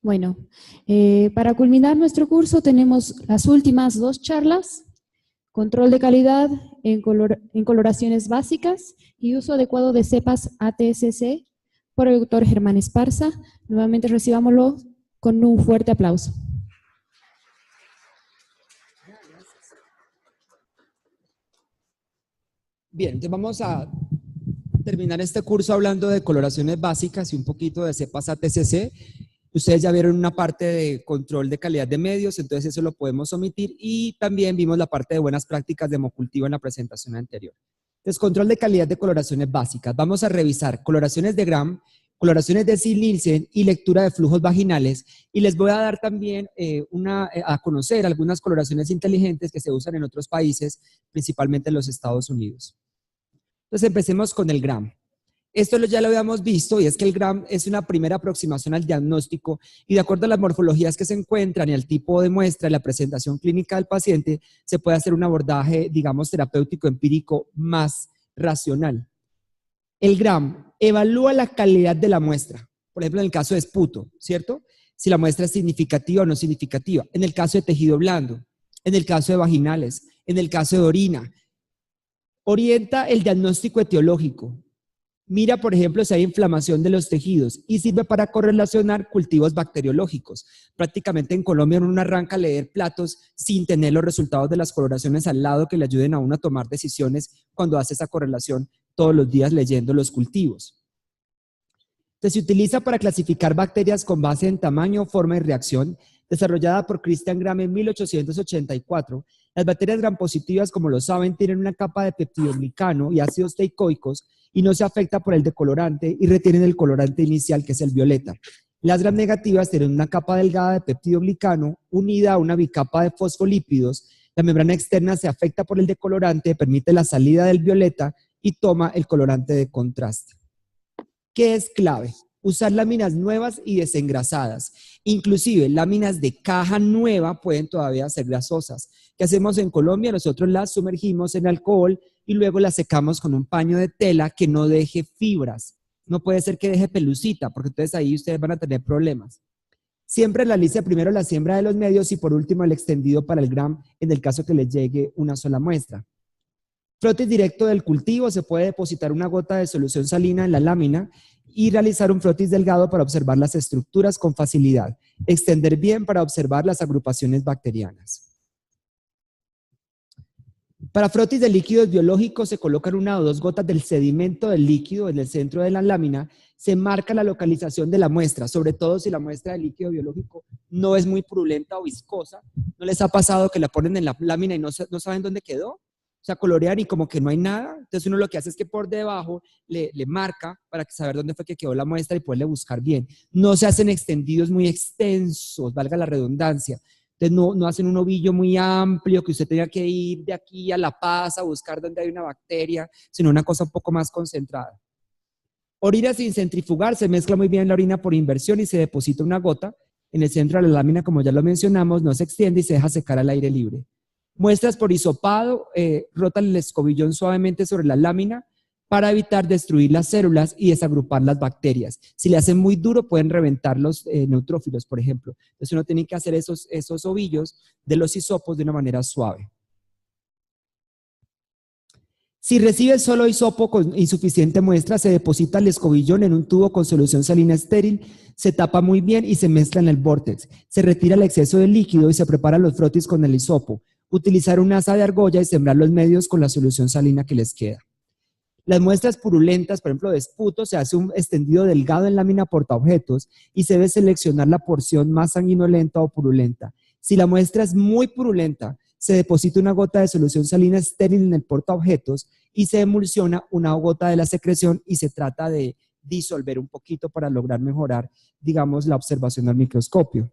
Bueno, para culminar nuestro curso tenemos las últimas 2 charlas: control de calidad en coloraciones básicas y uso adecuado de cepas ATSC, por el doctor Germán Esparza. Nuevamente recibámoslo con un fuerte aplauso. Bien, entonces vamos a terminar este curso hablando de coloraciones básicas y un poquito de cepas ATCC. Ustedes ya vieron una parte de control de calidad de medios, entonces eso lo podemos omitir, y también vimos la parte de buenas prácticas de hemocultivo en la presentación anterior. Entonces, control de calidad de coloraciones básicas. Vamos a revisar coloraciones de Gram, coloraciones de Zil-Nielsen y lectura de flujos vaginales, y les voy a dar también a conocer algunas coloraciones inteligentes que se usan en otros países, principalmente en los Estados Unidos. Entonces empecemos con el Gram. Esto ya lo habíamos visto, y es que el Gram es una primera aproximación al diagnóstico, y de acuerdo a las morfologías que se encuentran y al tipo de muestra y la presentación clínica del paciente, se puede hacer un abordaje, digamos, terapéutico empírico más racional. El Gram evalúa la calidad de la muestra, por ejemplo en el caso de esputo, ¿cierto? Si la muestra es significativa o no significativa, en el caso de tejido blando, en el caso de vaginales, en el caso de orina. Orienta el diagnóstico etiológico. Mira, por ejemplo, si hay inflamación de los tejidos, y sirve para correlacionar cultivos bacteriológicos. Prácticamente en Colombia uno arranca a leer platos sin tener los resultados de las coloraciones al lado que le ayuden a uno a tomar decisiones cuando hace esa correlación todos los días leyendo los cultivos. Entonces, se utiliza para clasificar bacterias con base en tamaño, forma y reacción, desarrollada por Christian Gram en 1884. Las bacterias Gram positivas, como lo saben, tienen una capa de peptidoglicano y ácidos teicoicos y no se afecta por el decolorante y retienen el colorante inicial, que es el violeta. Las Gram negativas tienen una capa delgada de peptidoglicano unida a una bicapa de fosfolípidos. La membrana externa se afecta por el decolorante, permite la salida del violeta y toma el colorante de contraste. ¿Qué es clave? Usar láminas nuevas y desengrasadas. Inclusive láminas de caja nueva pueden todavía ser grasosas. ¿Qué hacemos en Colombia? Nosotros las sumergimos en alcohol y luego las secamos con un paño de tela que no deje fibras. No puede ser que deje pelucita, porque entonces ahí ustedes van a tener problemas. Siempre realice primero la siembra de los medios y por último el extendido para el Gram en el caso que les llegue una sola muestra. Frotis directo del cultivo. Se puede depositar una gota de solución salina en la lámina y realizar un frotis delgado para observar las estructuras con facilidad. Extender bien para observar las agrupaciones bacterianas. Para frotis de líquidos biológicos se colocan 1 o 2 gotas del sedimento del líquido en el centro de la lámina. Se marca la localización de la muestra, sobre todo si la muestra de líquido biológico no es muy purulenta o viscosa. ¿No les ha pasado que la ponen en la lámina y no saben dónde quedó? O sea, colorean y como que no hay nada. Entonces uno lo que hace es que por debajo le marca para saber dónde fue que quedó la muestra y poderle buscar bien. No se hacen extendidos muy extensos, valga la redundancia. Entonces no hacen un ovillo muy amplio que usted tenga que ir de aquí a La Paz a buscar dónde hay una bacteria, sino una cosa un poco más concentrada. Orina sin centrifugar. Se mezcla muy bien la orina por inversión y se deposita una gota en el centro de la lámina, como ya lo mencionamos, no se extiende y se deja secar al aire libre. Muestras por hisopado. Rotan el escobillón suavemente sobre la lámina para evitar destruir las células y desagrupar las bacterias. Si le hacen muy duro pueden reventar los neutrófilos, por ejemplo. Entonces uno tiene que hacer esos ovillos de los hisopos de una manera suave. Si recibe solo hisopo con insuficiente muestra, se deposita el escobillón en un tubo con solución salina estéril, se tapa muy bien y se mezcla en el vórtex. Se retira el exceso de líquido y se preparan los frotis con el hisopo. Utilizar una asa de argolla y sembrar los medios con la solución salina que les queda. Las muestras purulentas, por ejemplo de esputo, se hace un extendido delgado en lámina portaobjetos y se debe seleccionar la porción más sanguinolenta o purulenta. Si la muestra es muy purulenta, se deposita una gota de solución salina estéril en el portaobjetos y se emulsiona una gota de la secreción y se trata de disolver un poquito para lograr mejorar, digamos, la observación al microscopio.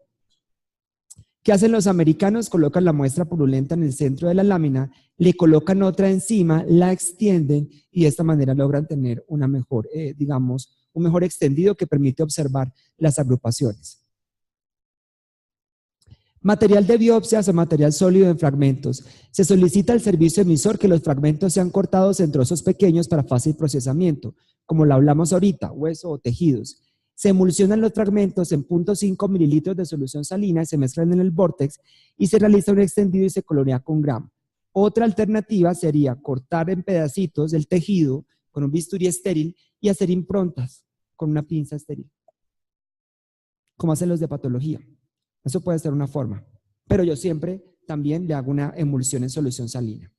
¿Qué hacen los americanos? Colocan la muestra purulenta en el centro de la lámina, le colocan otra encima, la extienden y de esta manera logran tener una mejor, un mejor extendido que permite observar las agrupaciones. Material de biopsias o material sólido en fragmentos. Se solicita al servicio emisor que los fragmentos sean cortados en trozos pequeños para fácil procesamiento, como lo hablamos ahorita, hueso o tejidos. Se emulsionan los fragmentos en 0.5 mililitros de solución salina y se mezclan en el vórtex y se realiza un extendido y se colorea con Gram. Otra alternativa sería cortar en pedacitos el tejido con un bisturí estéril y hacer improntas con una pinza estéril, como hacen los de patología. Eso puede ser una forma, pero yo siempre también le hago una emulsión en solución salina.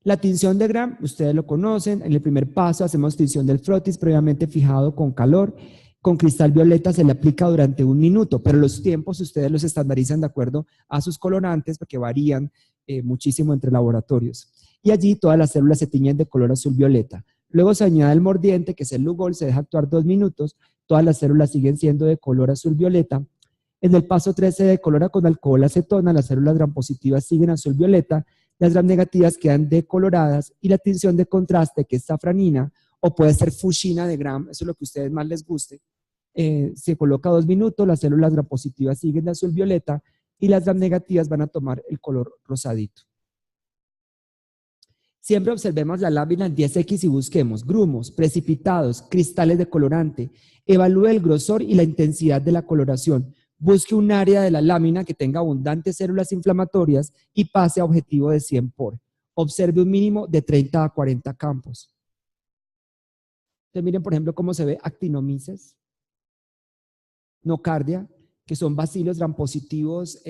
La tinción de Gram, ustedes lo conocen. En el primer paso hacemos tinción del frotis previamente fijado con calor. Con cristal violeta se le aplica durante 1 minuto, pero los tiempos ustedes los estandarizan de acuerdo a sus colorantes porque varían muchísimo entre laboratorios. Y allí todas las células se tiñen de color azul violeta. Luego se añade el mordiente, que es el Lugol, se deja actuar 2 minutos. Todas las células siguen siendo de color azul violeta. En el paso 3 se decolora con alcohol acetona, las células gram positivas siguen azul violeta, las gram negativas quedan decoloradas y la tinción de contraste, que es safranina, o puede ser fuchsina de Gram, eso es lo que a ustedes más les guste, se coloca 2 minutos, las células gram positivas siguen de azul violeta y las gram negativas van a tomar el color rosadito. Siempre observemos la lámina en 10X y busquemos grumos, precipitados, cristales de colorante. Evalúe el grosor y la intensidad de la coloración. Busque un área de la lámina que tenga abundantes células inflamatorias y pase a objetivo de 100 por. Observe un mínimo de 30 a 40 campos. Entonces miren, por ejemplo, cómo se ve actinomyces, nocardia, que son bacilos gram-positivos,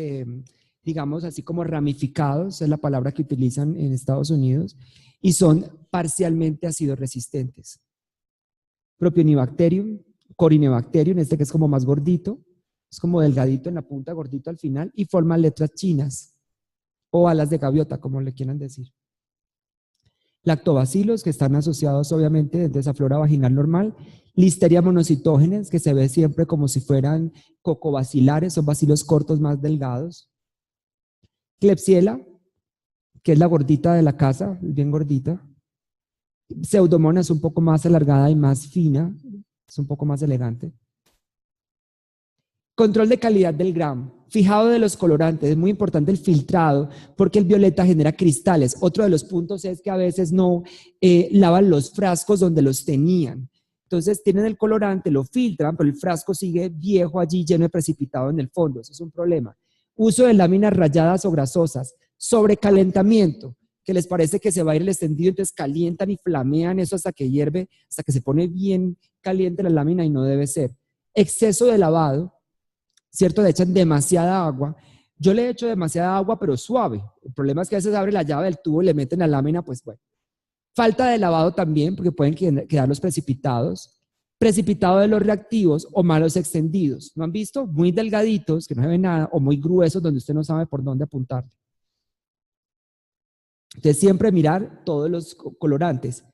digamos así como ramificados, es la palabra que utilizan en Estados Unidos, y son parcialmente ácido resistentes. Propionibacterium, Corynebacterium, este que es como más gordito, es como delgadito en la punta, gordito al final, y forma letras chinas, o alas de gaviota, como le quieran decir. Lactobacilos, que están asociados obviamente dentro de esa flora vaginal normal. Listeria monocitógenes, que se ve siempre como si fueran cocobacilares, son bacilos cortos más delgados. Klebsiella, que es la gordita de la casa, bien gordita. Pseudomonas, un poco más alargada y más fina, es un poco más elegante. Control de calidad del Gram. Fijado de los colorantes, es muy importante el filtrado porque el violeta genera cristales. Otro de los puntos es que a veces no lavan los frascos donde los tenían. Entonces tienen el colorante, lo filtran, pero el frasco sigue viejo allí lleno de precipitado en el fondo. Eso es un problema. Uso de láminas rayadas o grasosas. Sobrecalentamiento, que les parece que se va a ir el extendido, entonces calientan y flamean eso hasta que hierve, hasta que se pone bien caliente la lámina y no debe ser. Exceso de lavado. ¿Cierto? Le echan demasiada agua. Yo le echo demasiada agua, pero suave. El problema es que a veces abre la llave del tubo y le meten la lámina, pues bueno. Falta de lavado también, porque pueden quedar los precipitados. Precipitado de los reactivos o malos extendidos. ¿No han visto? Muy delgaditos, que no se ve nada, o muy gruesos, donde usted no sabe por dónde apuntar. Entonces, siempre mirar todos los colorantes.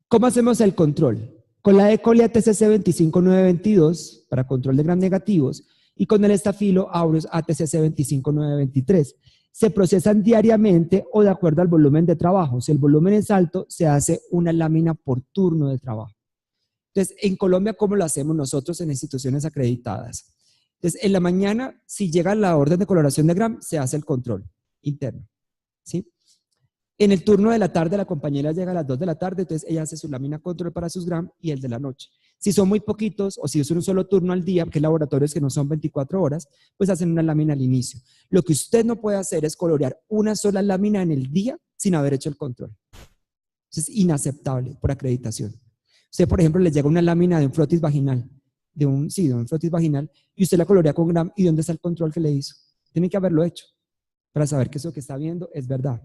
¿Cómo hacemos el control? Con la E. coli ATCC 25922 para control de gram negativos y con el estafilo aureus ATCC 25923. Se procesan diariamente o de acuerdo al volumen de trabajo. Si el volumen es alto, se hace una lámina por turno de trabajo. Entonces, en Colombia, ¿cómo lo hacemos nosotros en instituciones acreditadas? Entonces, en la mañana, si llega la orden de coloración de gram, se hace el control interno, ¿sí? En el turno de la tarde, la compañera llega a las 2 de la tarde, entonces ella hace su lámina control para sus gram y el de la noche. Si son muy poquitos o si es un solo turno al día, porque hay laboratorios que no son 24 horas, pues hacen una lámina al inicio. Lo que usted no puede hacer es colorear una sola lámina en el día sin haber hecho el control. Eso es inaceptable por acreditación. Usted, por ejemplo, le llega una lámina de un frotis vaginal, de un frotis vaginal, y usted la colorea con gram, ¿y dónde está el control que le hizo? Tiene que haberlo hecho para saber que eso que está viendo es verdad.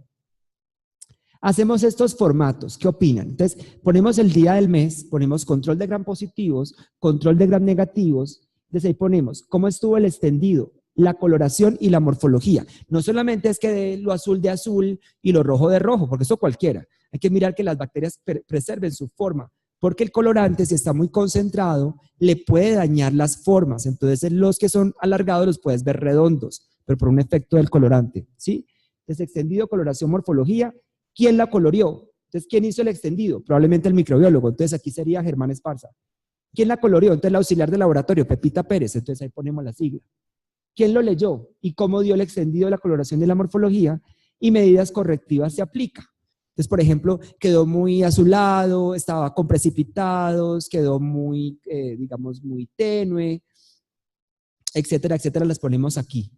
Hacemos estos formatos, ¿qué opinan? Entonces, ponemos el día del mes, ponemos control de gram positivos, control de gram negativos, desde ahí ponemos cómo estuvo el extendido, la coloración y la morfología. No solamente es que de lo azul de azul y lo rojo de rojo, porque eso cualquiera. Hay que mirar que las bacterias preserven su forma, porque el colorante, si está muy concentrado, le puede dañar las formas. Entonces, los que son alargados los puedes ver redondos, pero por un efecto del colorante, ¿sí? Entonces, extendido, coloración, morfología. ¿Quién la coloreó? Entonces, ¿quién hizo el extendido? Probablemente el microbiólogo. Entonces, aquí sería Germán Esparza. ¿Quién la coloreó? Entonces, la auxiliar de laboratorio, Pepita Pérez. Entonces, ahí ponemos la sigla. ¿Quién lo leyó? ¿Y cómo dio el extendido, la coloración y la morfología? Y medidas correctivas se aplica. Entonces, por ejemplo, quedó muy azulado, estaba con precipitados, quedó muy, digamos, muy tenue, etcétera, etcétera, las ponemos aquí.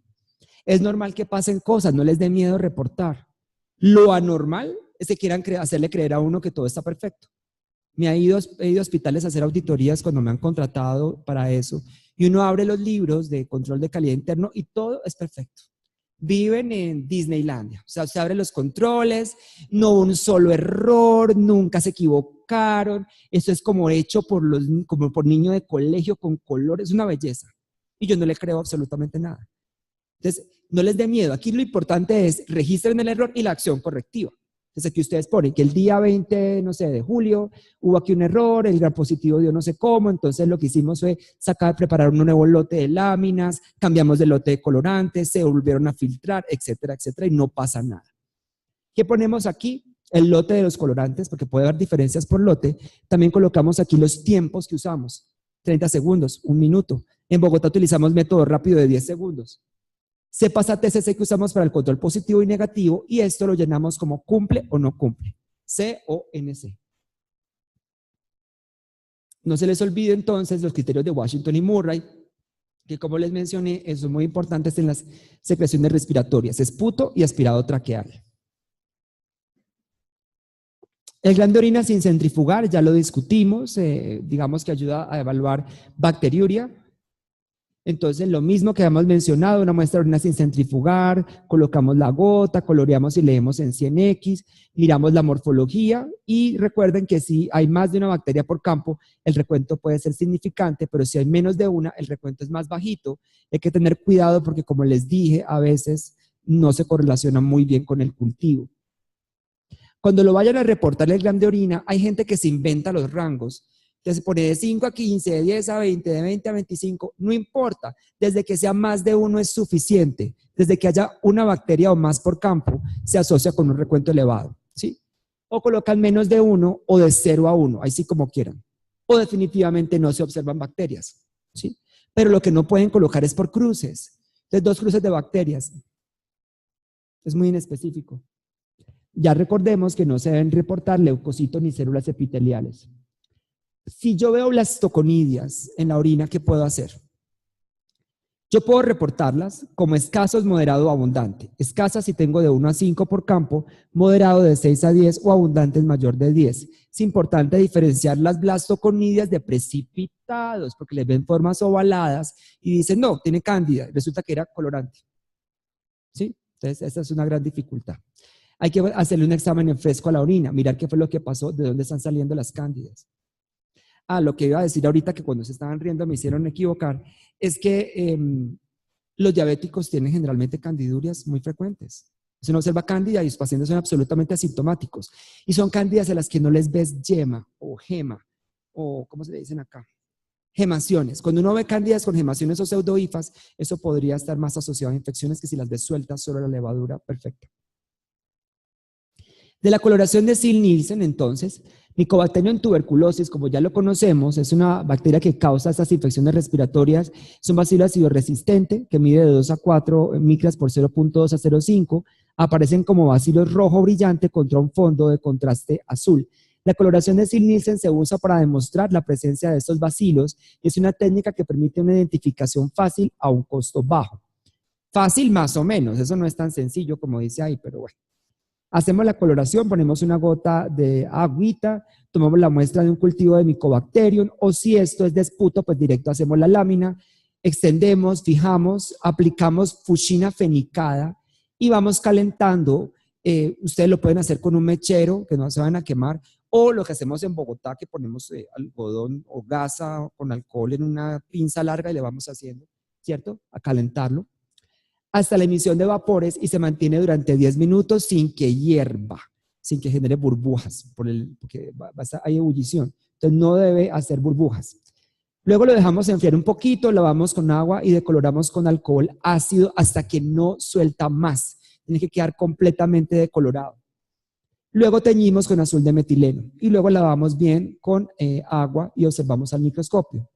Es normal que pasen cosas, no les dé miedo reportar. Lo anormal es que quieran hacerle creer a uno que todo está perfecto. He ido a hospitales a hacer auditorías cuando me han contratado para eso, y uno abre los libros de control de calidad interno y todo es perfecto. Viven en Disneylandia, o sea, usted abre los controles, no hubo un solo error, nunca se equivocaron, esto es como hecho como por niño de colegio con colores, es una belleza. Y yo no le creo absolutamente nada. Entonces, no les dé miedo. Aquí lo importante es registren el error y la acción correctiva. Entonces, aquí ustedes ponen que el día 20, no sé, de julio, hubo aquí un error, el gran positivo dio no sé cómo, entonces lo que hicimos fue preparar un nuevo lote de láminas, cambiamos de lote de colorantes, se volvieron a filtrar, etcétera, etcétera, y no pasa nada. ¿Qué ponemos aquí? El lote de los colorantes, porque puede haber diferencias por lote. También colocamos aquí los tiempos que usamos, 30 segundos, 1 minuto. En Bogotá utilizamos método rápido de 10 segundos. Cepas ATCC que usamos para el control positivo y negativo, y esto lo llenamos como cumple o no cumple, C o NC. No se les olvide entonces los criterios de Washington y Murray, que como les mencioné, son muy importantes en las secreciones respiratorias, esputo y aspirado traqueal. El gland de orina sin centrifugar, ya lo discutimos, digamos que ayuda a evaluar bacteriuria. Entonces, lo mismo que habíamos mencionado, una muestra de orina sin centrifugar, colocamos la gota, coloreamos y leemos en 100X, miramos la morfología y recuerden que si hay más de una bacteria por campo, el recuento puede ser significante, pero si hay menos de una, el recuento es más bajito. Hay que tener cuidado porque, como les dije, a veces no se correlaciona muy bien con el cultivo. Cuando lo vayan a reportar el gland de orina, hay gente que se inventa los rangos. Entonces pone de 5 a 15, de 10 a 20, de 20 a 25, no importa, desde que sea más de uno es suficiente, desde que haya una bacteria o más por campo, se asocia con un recuento elevado, ¿sí? O colocan menos de 1 o de 0 a 1, ahí sí como quieran, o definitivamente no se observan bacterias, ¿sí? Pero lo que no pueden colocar es por cruces, entonces 2 cruces de bacterias, es muy inespecífico. Ya recordemos que no se deben reportar leucocitos ni células epiteliales. Si yo veo blastoconidias en la orina, ¿qué puedo hacer? Yo puedo reportarlas como escasos, moderado o abundante. Escasas si tengo de 1 a 5 por campo, moderado de 6 a 10 o abundantes mayor de 10. Es importante diferenciar las blastoconidias de precipitados porque les ven formas ovaladas y dicen, no, tiene cándida. Resulta que era colorante. ¿Sí? Entonces, esa es una gran dificultad. Hay que hacerle un examen en fresco a la orina, mirar qué fue lo que pasó, de dónde están saliendo las cándidas. Lo que iba a decir ahorita, que cuando se estaban riendo me hicieron equivocar, es que los diabéticos tienen generalmente candidurias muy frecuentes. Se no observa cándida y los pacientes son absolutamente asintomáticos. Y son cándidas a las que no les ves yema o gema, o ¿cómo se le dicen acá? Gemaciones. Cuando uno ve cándidas con gemaciones o pseudohifas, eso podría estar más asociado a infecciones que si las ves sueltas solo la levadura perfecta. De la coloración de Sil-Nielsen, entonces, Mycobacterium tuberculosis, como ya lo conocemos, es una bacteria que causa estas infecciones respiratorias. Es un bacilo ácido resistente que mide de 2 a 4 micras por 0.2 a 0.5. Aparecen como bacilos rojo brillante contra un fondo de contraste azul. La coloración de Sil-Nielsen se usa para demostrar la presencia de estos bacilos y es una técnica que permite una identificación fácil a un costo bajo. Fácil más o menos, eso no es tan sencillo como dice ahí, pero bueno. Hacemos la coloración, ponemos una gota de agüita, tomamos la muestra de un cultivo de Mycobacterium, o si esto es de esputo, pues directo hacemos la lámina, extendemos, fijamos, aplicamos fuchsina fenicada y vamos calentando. Ustedes lo pueden hacer con un mechero, que no se van a quemar, o lo que hacemos en Bogotá, que ponemos algodón o gasa con alcohol en una pinza larga y le vamos haciendo, ¿cierto? A calentarlo hasta la emisión de vapores y se mantiene durante 10 minutos sin que hierva, sin que genere burbujas, porque hay ebullición. Entonces no debe hacer burbujas. Luego lo dejamos enfriar un poquito, lavamos con agua y decoloramos con alcohol ácido hasta que no suelta más. Tiene que quedar completamente decolorado. Luego teñimos con azul de metileno y luego lavamos bien con agua y observamos al microscopio.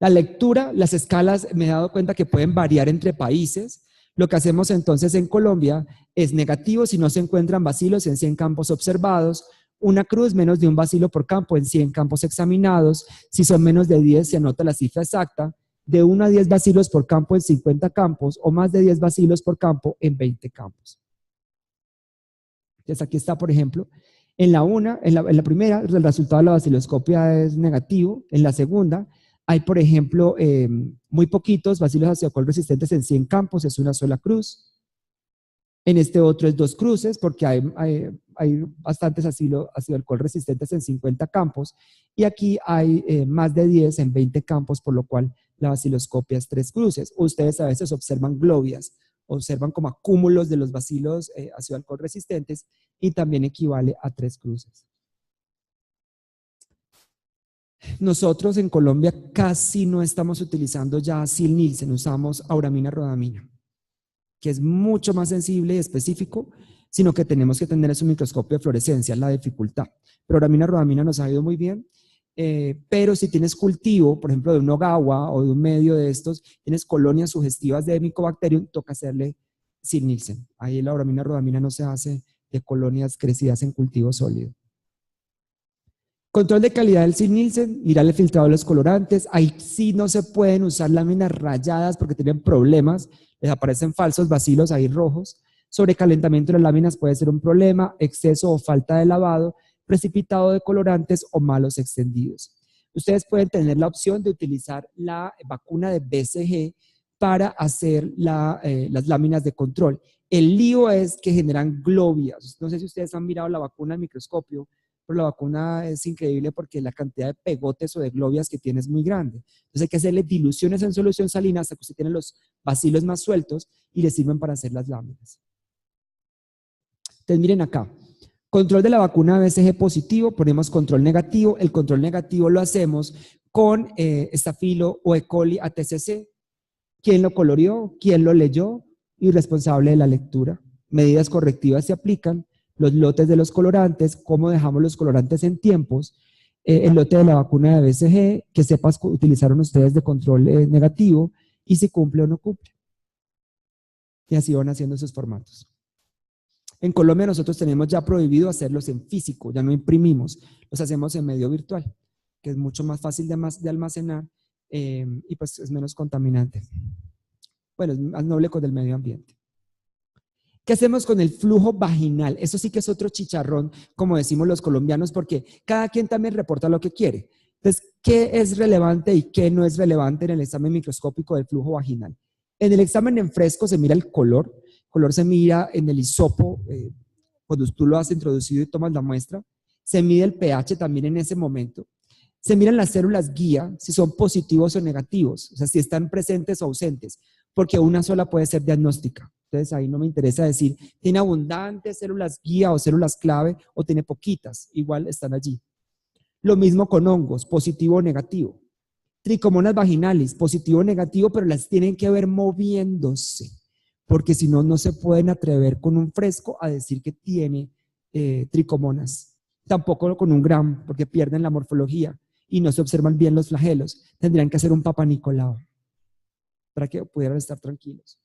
La lectura, las escalas, me he dado cuenta que pueden variar entre países. Lo que hacemos entonces en Colombia es negativo si no se encuentran bacilos en 100 campos observados, una cruz menos de un bacilo por campo en 100 campos examinados, si son menos de 10 se anota la cifra exacta, de 1 a 10 bacilos por campo en 50 campos o más de 10 bacilos por campo en 20 campos. Entonces aquí está, por ejemplo, en la primera, el resultado de la baciloscopia es negativo. En la segunda, hay, por ejemplo, muy poquitos bacilos ácido alcohol resistentes en 100 campos, es una sola cruz. En este otro es 2 cruces, porque hay bastantes ácido alcohol resistentes en 50 campos. Y aquí hay más de 10 en 20 campos, por lo cual la baciloscopia es 3 cruces. Ustedes a veces observan globias, observan como acúmulos de los bacilos ácido alcohol resistentes y también equivale a 3 cruces. Nosotros en Colombia casi no estamos utilizando ya Sil-Nielsen, usamos auramina rodamina, que es mucho más sensible y específico, sino que tenemos que tener ese microscopio de fluorescencia, la dificultad. Pero auramina rodamina nos ha ido muy bien. Pero si tienes cultivo, por ejemplo, de un Ogawa o de un medio de estos, tienes colonias sugestivas de Mycobacterium, toca hacerle Sil-Nielsen. Ahí la auramina rodamina no se hace de colonias crecidas en cultivo sólido. Control de calidad del Sil-Nielsen, mirar el filtrado de los colorantes. Ahí sí no se pueden usar láminas rayadas porque tienen problemas, les aparecen falsos bacilos ahí rojos. Sobrecalentamiento de las láminas puede ser un problema, exceso o falta de lavado, precipitado de colorantes o malos extendidos. Ustedes pueden tener la opción de utilizar la vacuna de BCG para hacer las láminas de control. El lío es que generan globias. No sé si ustedes han mirado la vacuna en microscopio, pero la vacuna es increíble porque la cantidad de pegotes o de globias que tiene es muy grande. Entonces hay que hacerle diluciones en solución salina hasta que usted tiene los bacilos más sueltos y le sirven para hacer las láminas. Entonces miren acá. Control de la vacuna BCG positivo, ponemos control negativo. El control negativo lo hacemos con Staphylo o E. coli ATCC. ¿Quién lo coloreó? ¿Quién lo leyó? Y responsable de la lectura. Medidas correctivas se aplican. Los lotes de los colorantes, cómo dejamos los colorantes en tiempos. El lote de la vacuna de BCG, que sepas que utilizaron ustedes de control negativo y si cumple o no cumple. Y así van haciendo esos formatos. En Colombia nosotros tenemos ya prohibido hacerlos en físico, ya no imprimimos, los hacemos en medio virtual, que es mucho más fácil de almacenar y pues es menos contaminante. Bueno, es más noble con el medio ambiente. ¿Qué hacemos con el flujo vaginal? Eso sí que es otro chicharrón, como decimos los colombianos, porque cada quien también reporta lo que quiere. Entonces, ¿qué es relevante y qué no es relevante en el examen microscópico del flujo vaginal? En el examen en fresco se mira el color. El color se mira en el hisopo, cuando tú lo has introducido y tomas la muestra. Se mide el pH también en ese momento. Se miran las células guía, si son positivos o negativos, o sea, si están presentes o ausentes, porque una sola puede ser diagnóstica. Entonces ahí no me interesa decir, tiene abundantes células guía o células clave o tiene poquitas, igual están allí. Lo mismo con hongos, positivo o negativo. Tricomonas vaginales, positivo o negativo, pero las tienen que ver moviéndose, porque si no, no se pueden atrever con un fresco a decir que tiene tricomonas. Tampoco con un gram, porque pierden la morfología y no se observan bien los flagelos. Tendrían que hacer un Papa Nicolau para que pudieran estar tranquilos.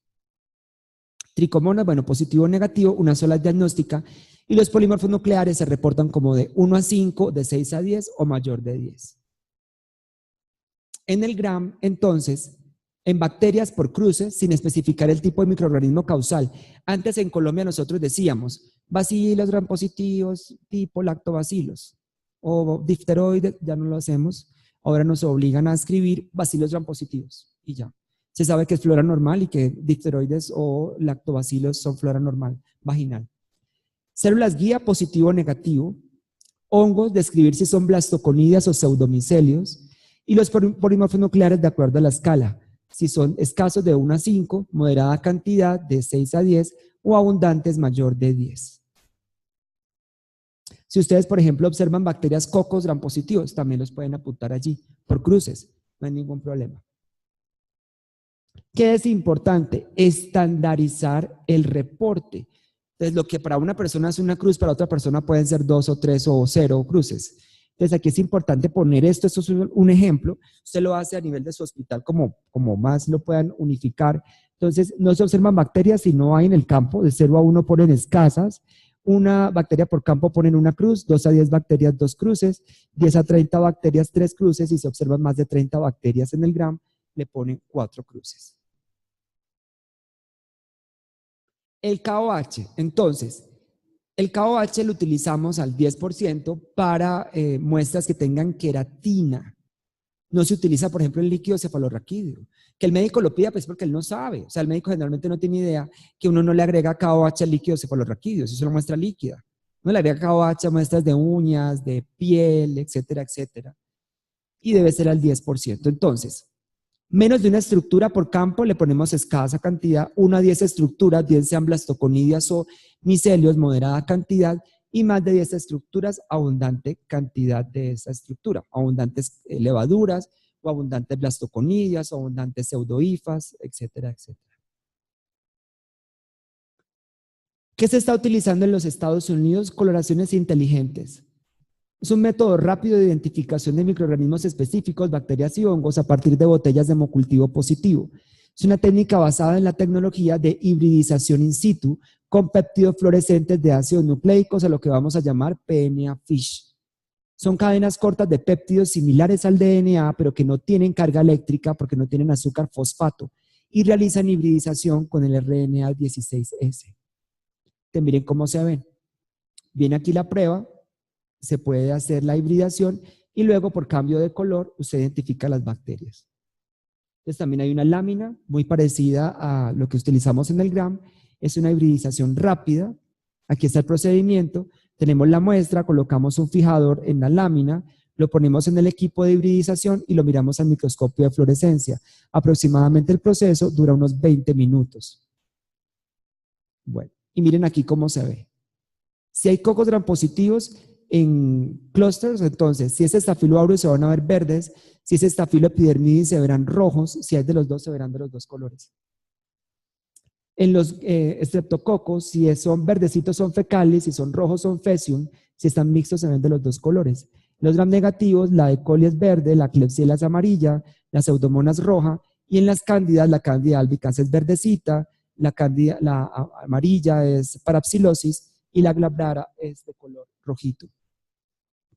Tricomonas, bueno, positivo o negativo, una sola diagnóstica, y los polimorfos nucleares se reportan como de 1 a 5, de 6 a 10 o mayor de 10. En el gram, entonces, en bacterias por cruces, sin especificar el tipo de microorganismo causal. Antes en Colombia nosotros decíamos bacilos gram positivos tipo lactobacilos o difteroides, ya no lo hacemos. Ahora nos obligan a escribir bacilos gram positivos y ya. Se sabe que es flora normal y que difteroides o lactobacilos son flora normal, vaginal. Células guía positivo o negativo. Hongos, describir si son blastoconidias o pseudomicelios. Y los polimorfos nucleares de acuerdo a la escala. Si son escasos de 1 a 5, moderada cantidad de 6 a 10 o abundantes mayor de 10. Si ustedes, por ejemplo, observan bacterias cocos gram positivos, también los pueden apuntar allí por cruces, no hay ningún problema. ¿Qué es importante? Estandarizar el reporte. Entonces, lo que para una persona es una cruz, para otra persona pueden ser 2 o 3 o 0 cruces. Entonces aquí es importante poner esto es un ejemplo, usted lo hace a nivel de su hospital como más lo puedan unificar. Entonces no se observan bacterias si no hay en el campo, de 0 a 1 ponen escasas, una bacteria por campo ponen una cruz, 2 a 10 bacterias 2 cruces, 10 a 30 bacterias 3 cruces y si se observan más de 30 bacterias en el gram, le ponen 4 cruces. El KOH, entonces, el KOH lo utilizamos al 10% para muestras que tengan queratina. No se utiliza, por ejemplo, en líquido cefalorraquídeo. Que el médico lo pida, pues porque él no sabe. O sea, el médico generalmente no tiene idea que uno no le agrega KOH al líquido cefalorraquídeo. Eso es una muestra líquida. Uno le agrega KOH a muestras de uñas, de piel, etcétera, etcétera. Y debe ser al 10%. Entonces, menos de una estructura por campo le ponemos escasa cantidad, 1 a 10 estructuras, bien sean blastoconidias o micelios, moderada cantidad, y más de 10 estructuras, abundante cantidad de esa estructura, abundantes levaduras, o abundantes blastoconidias, o abundantes pseudohifas, etcétera, etcétera. ¿Qué se está utilizando en los Estados Unidos? Coloraciones inteligentes. Es un método rápido de identificación de microorganismos específicos, bacterias y hongos a partir de botellas de hemocultivo positivo. Es una técnica basada en la tecnología de hibridización in situ con péptidos fluorescentes de ácidos nucleicos, a lo que vamos a llamar PNA-FISH. Son cadenas cortas de péptidos similares al DNA, pero que no tienen carga eléctrica porque no tienen azúcar fosfato y realizan hibridización con el RNA 16S. Miren cómo se ven. Viene aquí la prueba. Se puede hacer la hibridación y luego por cambio de color usted identifica las bacterias. Entonces también hay una lámina muy parecida a lo que utilizamos en el GRAM, es una hibridización rápida. Aquí está el procedimiento, tenemos la muestra, colocamos un fijador en la lámina, lo ponemos en el equipo de hibridización y lo miramos al microscopio de fluorescencia. Aproximadamente el proceso dura unos 20 minutos. Bueno, y miren aquí cómo se ve. Si hay cocos gram positivos en clusters, entonces si es Staphylo aureus se van a ver verdes, si es Staphylo epidermidis se verán rojos, si hay de los dos se verán de los dos colores. En los streptococos, si son verdecitos son fecales, si son rojos son fecium, si están mixtos se ven de los dos colores. Los gram negativos, la E. coli es verde, la Klebsiella es amarilla, la Pseudomonas roja, y en las cándidas, la Candida albicans es verdecita, la amarilla es parapsilosis y la glabrara es de color rojito.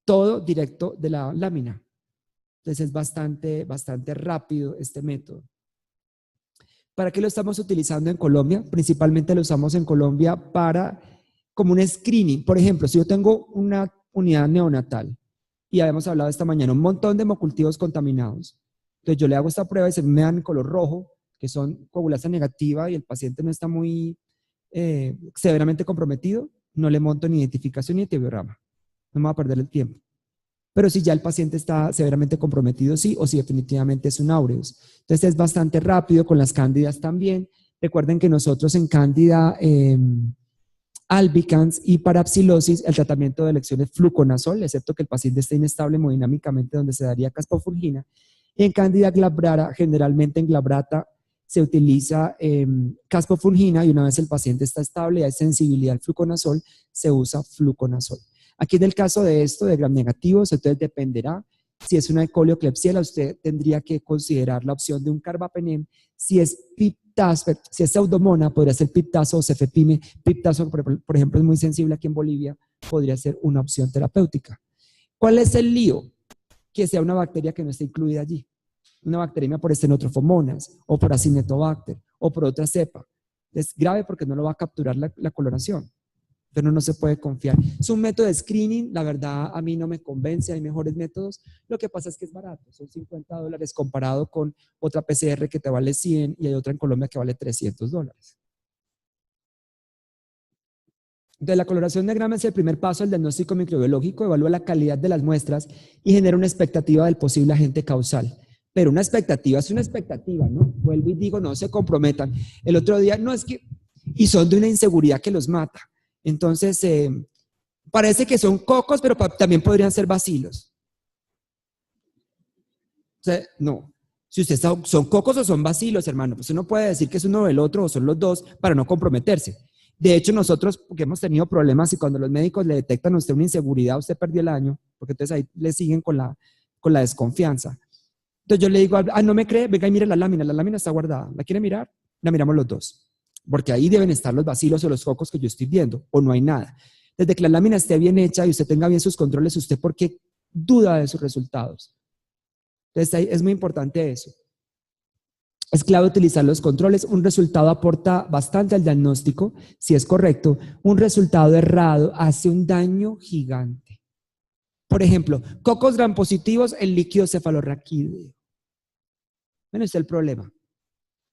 Todo directo de la lámina. Entonces es bastante rápido este método. ¿Para qué lo estamos utilizando en Colombia? Principalmente lo usamos en Colombia para como un screening. Por ejemplo, si yo tengo una unidad neonatal y habíamos hablado esta mañana, un montón de hemocultivos contaminados. Entonces yo le hago esta prueba y se me dan en color rojo, que son coagulasa negativa y el paciente no está muy severamente comprometido, no le monto ni identificación ni etiograma. No me va a perder el tiempo. Pero si ya el paciente está severamente comprometido, sí, o si definitivamente es un aureus. Entonces es bastante rápido, con las cándidas también. Recuerden que nosotros en cándida albicans y parapsilosis, el tratamiento de elección es fluconazol, excepto que el paciente esté inestable hemodinámicamente, donde se daría caspofungina. Y en cándida glabrata, generalmente en glabrata, se utiliza caspofungina y una vez el paciente está estable y hay sensibilidad al fluconazol, se usa fluconazol. Aquí en el caso de esto, de gram negativos, entonces dependerá. Si es una E. coli o Klebsiella, usted tendría que considerar la opción de un carbapenem. Si es piptazo, si es pseudomona, podría ser piptazo o cefepime. Piptazo, por ejemplo, es muy sensible aquí en Bolivia, podría ser una opción terapéutica. ¿Cuál es el lío? Que sea una bacteria que no esté incluida allí. Una bacteremia por estenotrofomonas o por Acinetobacter o por otra cepa. Es grave porque no lo va a capturar la coloración. Pero no se puede confiar. Es un método de screening, la verdad a mí no me convence, hay mejores métodos. Lo que pasa es que es barato, son $50 comparado con otra PCR que te vale 100 y hay otra en Colombia que vale $300. Entonces la coloración de grama es el primer paso del diagnóstico microbiológico, evalúa la calidad de las muestras y genera una expectativa del posible agente causal. Pero una expectativa es una expectativa, ¿no? Vuelvo y digo, no se comprometan. El otro día, no es que, y son de una inseguridad que los mata. Entonces, parece que son cocos, pero también podrían ser bacilos. O sea, no. Si usted son cocos o son bacilos, hermano, pues uno puede decir que es uno o el otro o son los dos para no comprometerse. De hecho, nosotros, porque hemos tenido problemas y cuando los médicos le detectan a usted una inseguridad, usted perdió el año, porque entonces ahí le siguen con la desconfianza. Entonces yo le digo, no me cree, venga y mire la lámina está guardada, ¿la quiere mirar? La miramos los dos, porque ahí deben estar los bacilos o los focos que yo estoy viendo, o no hay nada. Desde que la lámina esté bien hecha y usted tenga bien sus controles, ¿usted por qué duda de sus resultados? Entonces ahí es muy importante eso. Es clave utilizar los controles. Un resultado aporta bastante al diagnóstico, si es correcto. Un resultado errado hace un daño gigante. Por ejemplo, cocos gram positivos en líquido cefalorraquídeo. Bueno, ese es el problema.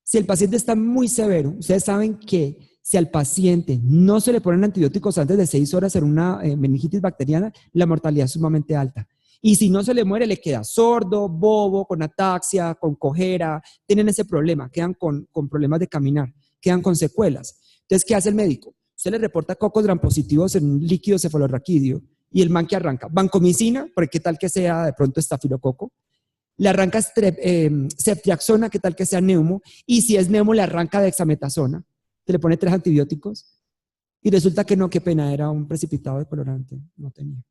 Si el paciente está muy severo, ustedes saben que si al paciente no se le ponen antibióticos antes de 6 horas en una meningitis bacteriana, la mortalidad es sumamente alta. Y si no se le muere, le queda sordo, bobo, con ataxia, con cojera, tienen ese problema, quedan con problemas de caminar, quedan con secuelas. Entonces, ¿qué hace el médico? Usted le reporta cocos gram positivos en un líquido cefalorraquídeo y el man que arranca, vancomicina, porque qué tal que sea de pronto estafilococo, le arranca ceftriaxona, qué tal que sea neumo, y si es neumo le arranca dexametasona, se le pone 3 antibióticos y resulta que no, qué pena, era un precipitado de colorante, no tenía.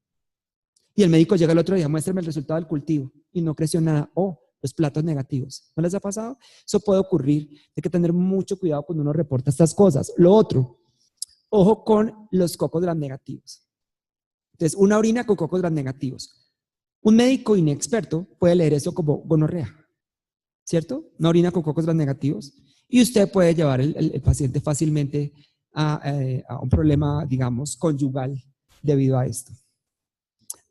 Y el médico llega el otro día, muéstrame el resultado del cultivo y no creció nada. Los platos negativos. ¿No les ha pasado? Eso puede ocurrir. Hay que tener mucho cuidado cuando uno reporta estas cosas. Lo otro, ojo con los cocos gram negativos. Entonces, una orina con cocos gram negativos. Un médico inexperto puede leer eso como gonorrea, ¿cierto? Una orina con cocos gram negativos. Y usted puede llevar el paciente fácilmente a un problema, digamos, conyugal debido a esto.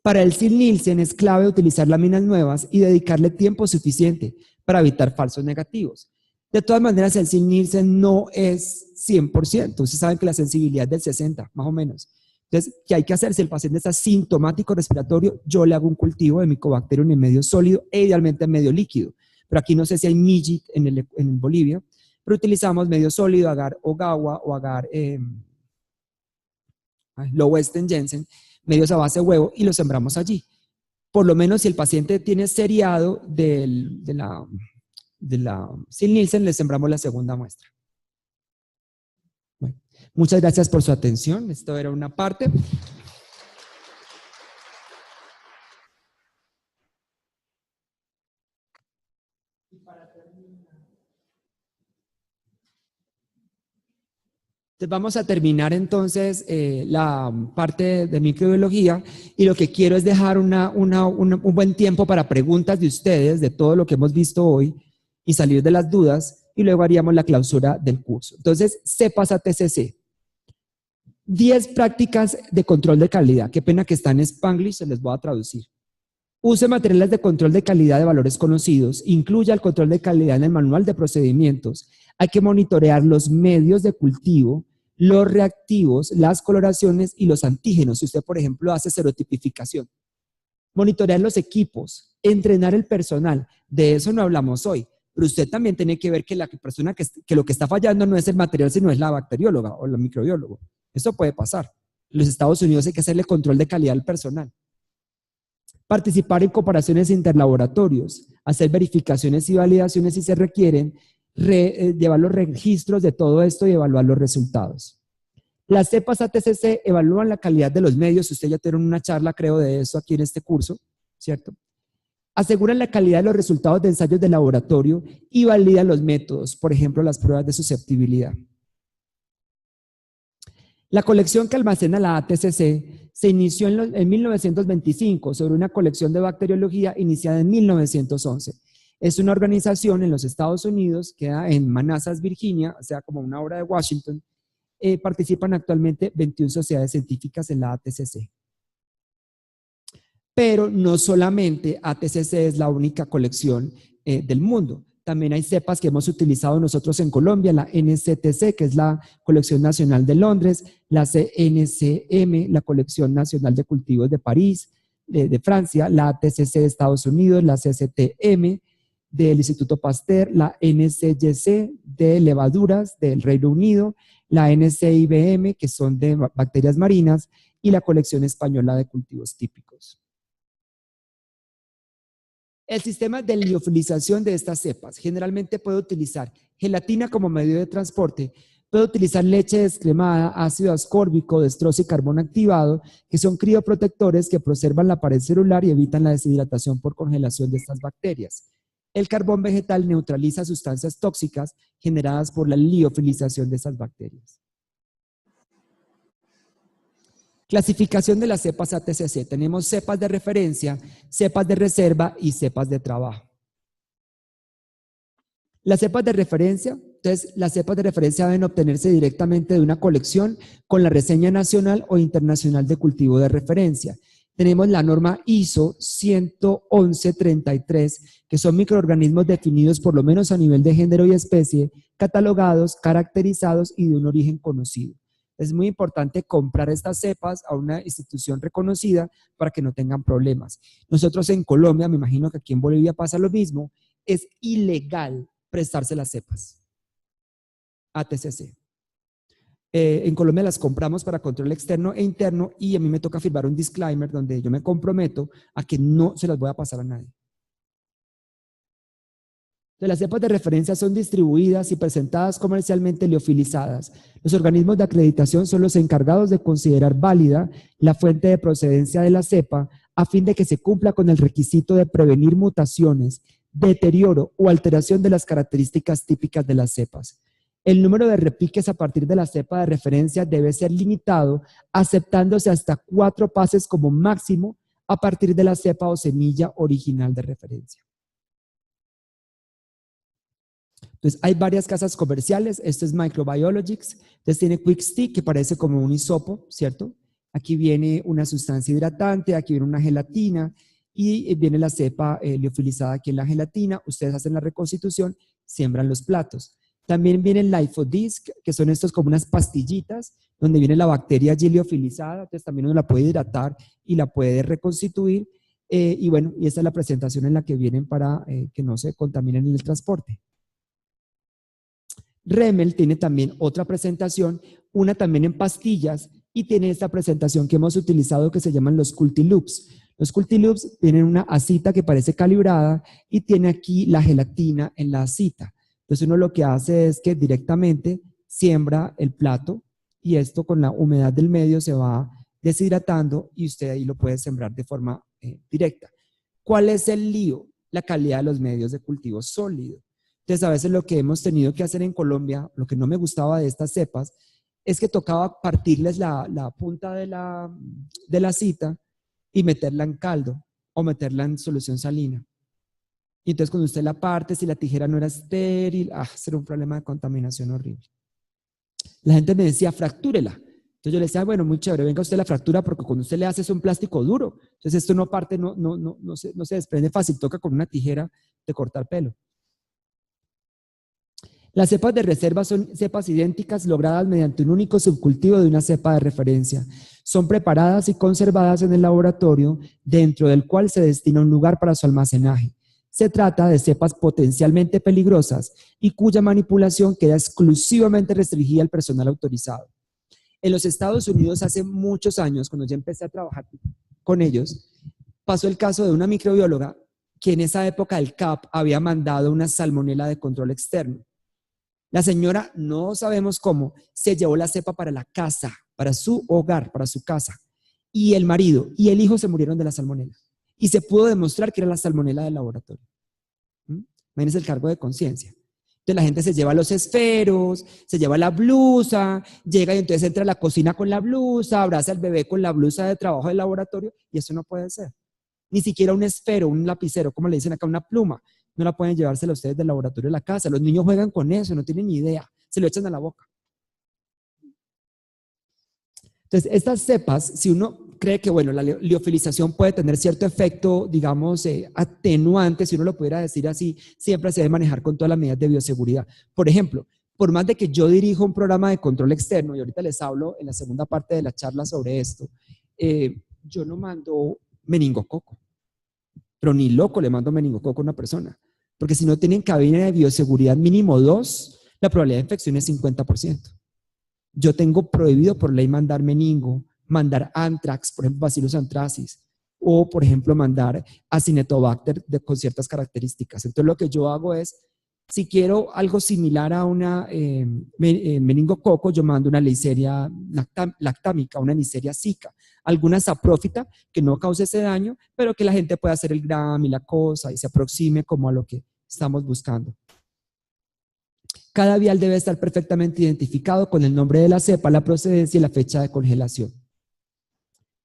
Para el Nielsen es clave utilizar láminas nuevas y dedicarle tiempo suficiente para evitar falsos negativos. De todas maneras, el Nielsen no es 100%. Ustedes saben que la sensibilidad es del 60, más o menos. Entonces, ¿qué hay que hacer? Si el paciente está sintomático respiratorio, yo le hago un cultivo de Mycobacterium en medio sólido e idealmente en medio líquido. Pero aquí no sé si hay MIGIT en Bolivia, pero utilizamos medio sólido, agar Ogawa o agar Low-Western Jensen, medios a base de huevo, y los sembramos allí. Por lo menos si el paciente tiene seriado de la Nielsen, le sembramos la segunda muestra. Bueno, muchas gracias por su atención. Esto era una parte. Vamos a terminar entonces la parte de microbiología y lo que quiero es dejar un buen tiempo para preguntas de ustedes de todo lo que hemos visto hoy y salir de las dudas y luego haríamos la clausura del curso. Entonces, CEPAS ATCC. 10 prácticas de control de calidad. Qué pena que está en Spanglish, se les voy a traducir. Use materiales de control de calidad de valores conocidos. Incluya el control de calidad en el manual de procedimientos. Hay que monitorear los medios de cultivo, los reactivos, las coloraciones y los antígenos. Si usted, por ejemplo, hace serotipificación. Monitorear los equipos, entrenar el personal. De eso no hablamos hoy. Pero usted también tiene que ver que la persona que lo que está fallando no es el material, sino es la bacterióloga o el microbiólogo. Eso puede pasar. En los Estados Unidos hay que hacerle control de calidad al personal. Participar en comparaciones interlaboratorios, hacer verificaciones y validaciones si se requieren, llevar los registros de todo esto y evaluar los resultados. Las CEPAS ATCC evalúan la calidad de los medios. Ustedes ya tuvieron una charla, creo, de eso aquí en este curso, ¿cierto? Aseguran la calidad de los resultados de ensayos de laboratorio y validan los métodos, por ejemplo, las pruebas de susceptibilidad. La colección que almacena la ATCC se inició en 1925 sobre una colección de bacteriología iniciada en 1911. Es una organización en los Estados Unidos, queda en Manassas, Virginia, o sea, como una hora de Washington. Participan actualmente 21 sociedades científicas en la ATCC. Pero no solamente ATCC es la única colección del mundo. También hay cepas que hemos utilizado nosotros en Colombia, la NCTC, que es la Colección Nacional de Londres, la CNCM, la Colección Nacional de Cultivos de París, de Francia, la ATCC de Estados Unidos, la CCTM del Instituto Pasteur, la NCYC de levaduras del Reino Unido, la NCIBM, que son de bacterias marinas, y la Colección Española de Cultivos Típicos. El sistema de liofilización de estas cepas generalmente puede utilizar gelatina como medio de transporte, Puede utilizar leche descremada, ácido ascórbico, destrozo y carbón activado, que son crioprotectores que preservan la pared celular y evitan la deshidratación por congelación de estas bacterias. El carbón vegetal neutraliza sustancias tóxicas generadas por la liofilización de esas bacterias. Clasificación de las cepas ATCC. Tenemos cepas de referencia, cepas de reserva y cepas de trabajo. Las cepas de referencia, entonces las cepas de referencia deben obtenerse directamente de una colección con la reseña nacional o internacional de cultivo de referencia. Tenemos la norma ISO 11133, que son microorganismos definidos por lo menos a nivel de género y especie, catalogados, caracterizados y de un origen conocido. Es muy importante comprar estas cepas a una institución reconocida para que no tengan problemas. Nosotros en Colombia, me imagino que aquí en Bolivia pasa lo mismo, es ilegal prestarse las cepas ATCC. En Colombia las compramos para control externo e interno y a mí me toca firmar un disclaimer donde yo me comprometo a que no se las voy a pasar a nadie. Entonces, las cepas de referencia son distribuidas y presentadas comercialmente liofilizadas. Los organismos de acreditación son los encargados de considerar válida la fuente de procedencia de la cepa a fin de que se cumpla con el requisito de prevenir mutaciones, deterioro o alteración de las características típicas de las cepas. El número de repiques a partir de la cepa de referencia debe ser limitado, aceptándose hasta 4 pases como máximo a partir de la cepa o semilla original de referencia. Entonces, hay varias casas comerciales. Esto es Microbiologics. Entonces, tiene Quick Stick, que parece como un hisopo, ¿cierto? Aquí viene una sustancia hidratante, aquí viene una gelatina y viene la cepa liofilizada aquí en la gelatina. Ustedes hacen la reconstitución, siembran los platos. También viene el Lifodisc, que son estos como unas pastillitas, donde viene la bacteria allí liofilizada. Entonces, también uno la puede hidratar y la puede reconstituir. Y bueno, y esta es la presentación en la que vienen para que no se contaminen en el transporte. Remel tiene también otra presentación, una también en pastillas, y tiene esta presentación que hemos utilizado que se llaman los Cultiloops. Los Cultiloops tienen una asita que parece calibrada y tiene aquí la gelatina en la asita. Entonces uno lo que hace es que directamente siembra el plato y esto con la humedad del medio se va deshidratando y usted ahí lo puede sembrar de forma directa. ¿Cuál es el lío? La calidad de los medios de cultivo sólido. Entonces, a veces lo que hemos tenido que hacer en Colombia, lo que no me gustaba de estas cepas, es que tocaba partirles la punta de la cita y meterla en caldo o meterla en solución salina. Y entonces, cuando usted la parte, si la tijera no era estéril, será un problema de contaminación horrible. La gente me decía, fractúrela. Entonces yo le decía, bueno, muy chévere, venga usted la fractura porque cuando usted le hace es un plástico duro. Entonces esto no parte, no se desprende fácil, toca con una tijera de cortar pelo. Las cepas de reserva son cepas idénticas logradas mediante un único subcultivo de una cepa de referencia. Son preparadas y conservadas en el laboratorio, dentro del cual se destina un lugar para su almacenaje. Se trata de cepas potencialmente peligrosas y cuya manipulación queda exclusivamente restringida al personal autorizado. En los Estados Unidos hace muchos años, cuando yo empecé a trabajar con ellos, pasó el caso de una microbióloga que en esa época el CAP había mandado una salmonela de control externo. La señora, no sabemos cómo, se llevó la cepa para la casa, para su hogar, para su casa. Y el marido y el hijo se murieron de la salmonela. Y se pudo demostrar que era la salmonela del laboratorio. Imagínense el cargo de conciencia. Entonces la gente se lleva los esferos, se lleva la blusa, llega y entonces entra a la cocina con la blusa, abraza al bebé con la blusa de trabajo del laboratorio y eso no puede ser. Ni siquiera un esfero, un lapicero, como le dicen acá, una pluma. No la pueden llevársela ustedes del laboratorio a la casa. Los niños juegan con eso, no tienen ni idea. Se lo echan a la boca. Entonces, estas cepas, si uno cree que, bueno, la liofilización puede tener cierto efecto, digamos, atenuante, si uno lo pudiera decir así, siempre se debe manejar con todas las medidas de bioseguridad. Por ejemplo, por más de que yo dirijo un programa de control externo, y ahorita les hablo en la segunda parte de la charla sobre esto, yo no mando meningococo. Pero ni loco le mando meningococo a una persona. Porque si no tienen cabina de bioseguridad mínimo 2, la probabilidad de infección es 50%. Yo tengo prohibido por ley mandar meningo, mandar anthrax, por ejemplo, Bacillus anthracis, o por ejemplo mandar Acinetobacter con ciertas características. Entonces lo que yo hago es Si quiero algo similar a una meningococo, yo mando una Neisseria lactámica, una Neisseria zika, alguna saprófita que no cause ese daño, pero que la gente pueda hacer el gram y la cosa y se aproxime como a lo que estamos buscando. Cada vial debe estar perfectamente identificado con el nombre de la cepa, la procedencia y la fecha de congelación.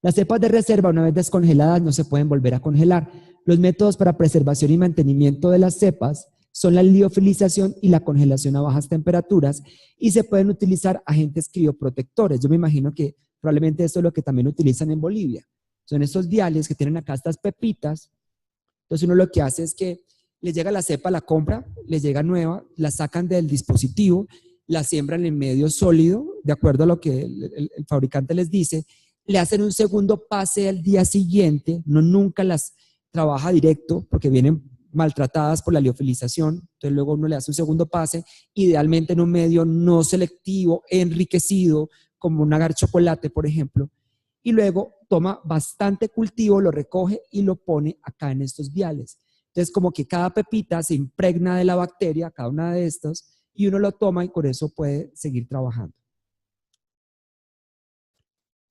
Las cepas de reserva, una vez descongeladas, no se pueden volver a congelar. Los métodos para preservación y mantenimiento de las cepas son la liofilización y la congelación a bajas temperaturas, y se pueden utilizar agentes crioprotectores. Yo me imagino que probablemente esto es lo que también utilizan en Bolivia. Son estos viales que tienen acá estas pepitas. Entonces uno lo que hace es que les llega la cepa, la compra, les llega nueva, la sacan del dispositivo, la siembran en medio sólido, de acuerdo a lo que el fabricante les dice, le hacen un segundo pase al día siguiente, no nunca las trabaja directo porque vienen maltratadas por la liofilización, entonces luego uno le hace un segundo pase, idealmente en un medio no selectivo, enriquecido, como un agar chocolate, por ejemplo, y luego toma bastante cultivo, lo recoge y lo pone acá en estos viales. Entonces, como que cada pepita se impregna de la bacteria, cada una de estas, y uno lo toma y con eso puede seguir trabajando.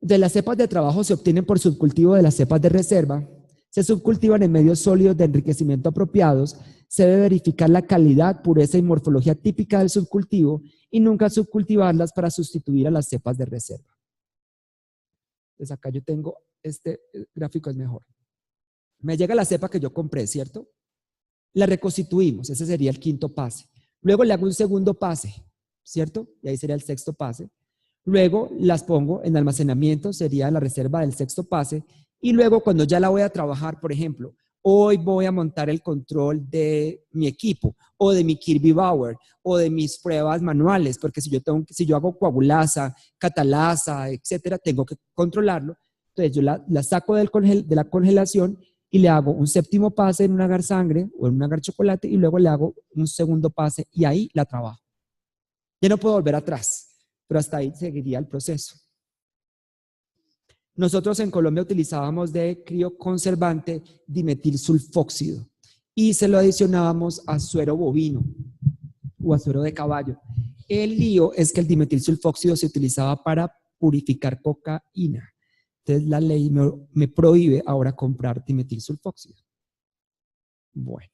De las cepas de trabajo se obtienen por subcultivo de las cepas de reserva, se subcultivan en medios sólidos de enriquecimiento apropiados, se debe verificar la calidad, pureza y morfología típica del subcultivo y nunca subcultivarlas para sustituir a las cepas de reserva. Entonces acá yo tengo, este gráfico es mejor. Me llega la cepa que yo compré, ¿cierto? La reconstituimos, ese sería el quinto pase. Luego le hago un segundo pase, ¿cierto? Y ahí sería el sexto pase. Luego las pongo en almacenamiento, sería la reserva del sexto pase. Y luego cuando ya la voy a trabajar, por ejemplo, hoy voy a montar el control de mi equipo o de mi Kirby Bauer o de mis pruebas manuales, porque si yo hago coagulasa, catalasa, etcétera, tengo que controlarlo. Entonces yo la saco de la congelación y le hago un séptimo pase en un agar sangre o en un agar chocolate y luego le hago un segundo pase y ahí la trabajo. Ya no puedo volver atrás, pero hasta ahí seguiría el proceso. Nosotros en Colombia utilizábamos de crioconservante dimetilsulfóxido y se lo adicionábamos a suero bovino o a suero de caballo. El lío es que el dimetilsulfóxido se utilizaba para purificar cocaína. Entonces la ley me prohíbe ahora comprar dimetilsulfóxido. Bueno.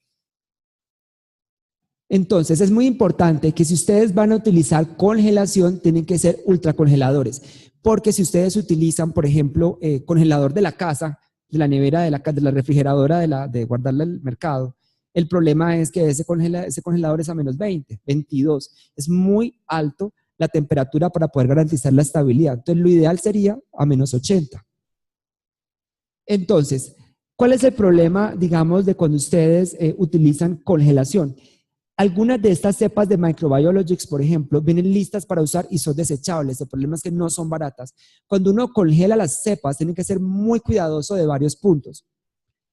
Entonces es muy importante que si ustedes van a utilizar congelación, tienen que ser ultracongeladores. Porque si ustedes utilizan, por ejemplo, congelador de la casa, de la nevera, de la refrigeradora, de guardarla en el mercado, el problema es que ese congelador es a menos 20, 22. Es muy alto la temperatura para poder garantizar la estabilidad. Entonces, lo ideal sería a menos 80. Entonces, ¿cuál es el problema, digamos, de cuando ustedes utilizan congelación? Algunas de estas cepas de microbiologics, por ejemplo, vienen listas para usar y son desechables. El problema es que no son baratas. Cuando uno congela las cepas, tiene que ser muy cuidadoso de varios puntos.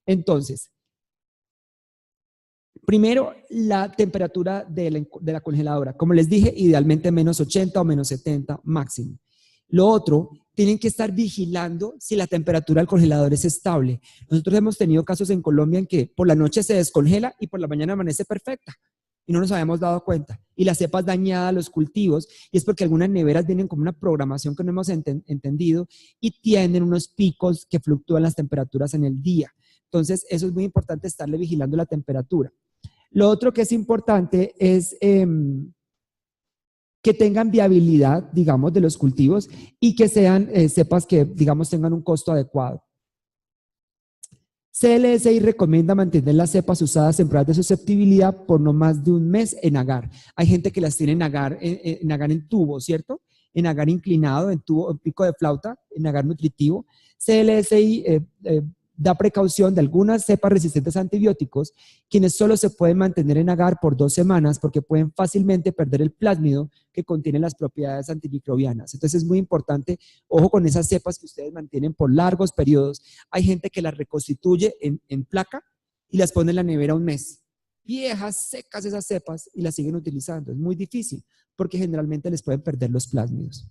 Entonces, primero, la temperatura de la congeladora. Como les dije, idealmente menos 80 o menos 70 máximo. Lo otro, tienen que estar vigilando si la temperatura del congelador es estable. Nosotros hemos tenido casos en Colombia en que por la noche se descongela y por la mañana amanece perfecta. Y no nos habíamos dado cuenta. Y las cepas dañadas, los cultivos, y es porque algunas neveras vienen como una programación que no hemos entendido y tienen unos picos que fluctúan las temperaturas en el día. Entonces, eso es muy importante, estarle vigilando la temperatura. Lo otro que es importante es que tengan viabilidad, digamos, de los cultivos y que sean cepas que, digamos, tengan un costo adecuado. CLSI recomienda mantener las cepas usadas en pruebas de susceptibilidad por no más de un mes en agar. Hay gente que las tiene en agar en tubo, ¿cierto? En agar inclinado, en tubo, en pico de flauta, en agar nutritivo. CLSI da precaución de algunas cepas resistentes a antibióticos, quienes solo se pueden mantener en agar por 2 semanas porque pueden fácilmente perder el plásmido que contiene las propiedades antimicrobianas. Entonces es muy importante, ojo con esas cepas que ustedes mantienen por largos periodos. Hay gente que las reconstituye en placa y las pone en la nevera un mes. Viejas, secas esas cepas y las siguen utilizando. Es muy difícil porque generalmente les pueden perder los plásmidos.